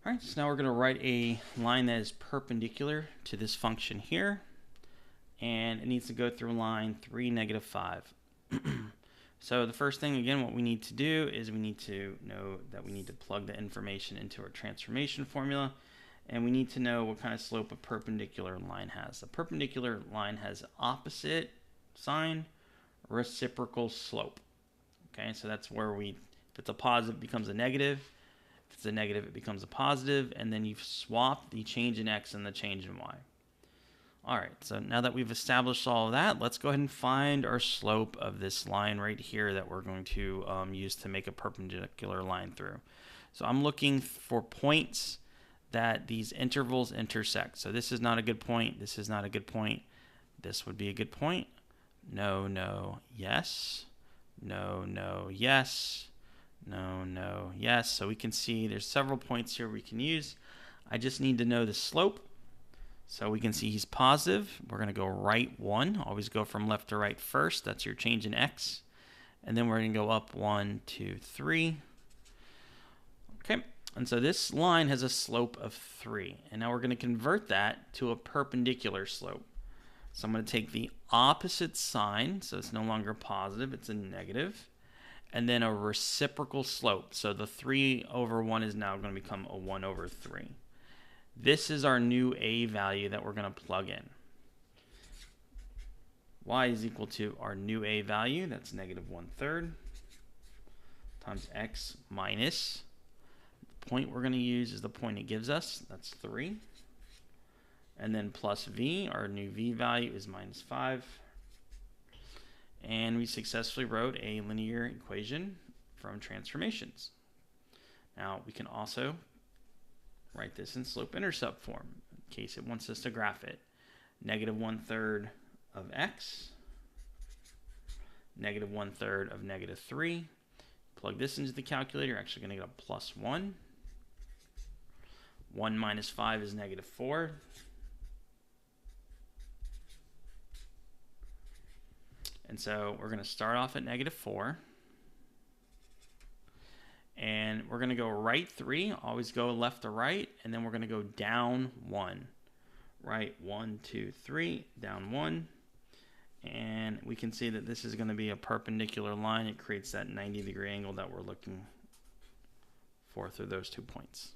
All right, so now we're going to write a line that is perpendicular to this function here, and it needs to go through line 3, -5. So the first thing, again, what we need to do is we need to know that we need to plug the information into our transformation formula, and we need to know what kind of slope a perpendicular line has. A perpendicular line has opposite sign, reciprocal slope. Okay, so that's where if it's a positive, it becomes a negative. If it's a negative, it becomes a positive, and then you swap the change in x and the change in y. All right, so now that we've established all of that, let's go ahead and find our slope of this line right here that we're going to use to make a perpendicular line through. So I'm looking for points that these intervals intersect. So this is not a good point. This is not a good point. This would be a good point. No, no, yes. No, no, yes. No, no, yes. So we can see there's several points here we can use. I just need to know the slope. So we can see he's positive. We're going to go right 1. Always go from left to right first. That's your change in x. And then we're going to go up 1, 2, 3. Okay. And so this line has a slope of 3. And now we're going to convert that to a perpendicular slope. So I'm going to take the opposite sign. So it's no longer positive. It's a negative. And then a reciprocal slope. So the 3 over 1 is now going to become a 1 over 3. This is our new a value that we're going to plug in. Y is equal to our new a value, that's -1/3, times x minus. The point we're going to use is the point it gives us, that's 3. And then plus v, our new v value is -5. And we successfully wrote a linear equation from transformations. Now we can also write this in slope-intercept form in case it wants us to graph it. -1/3 of x, -1/3 of -3. Plug this into the calculator, you're actually going to get a +1. 1 minus 5 is -4. And so we're going to start off at -4. And we're going to go right 3, always go left to right, and then we're going to go down 1. Right 1, 2, 3, down 1. And we can see that this is going to be a perpendicular line. It creates that 90-degree angle that we're looking for through those 2 points.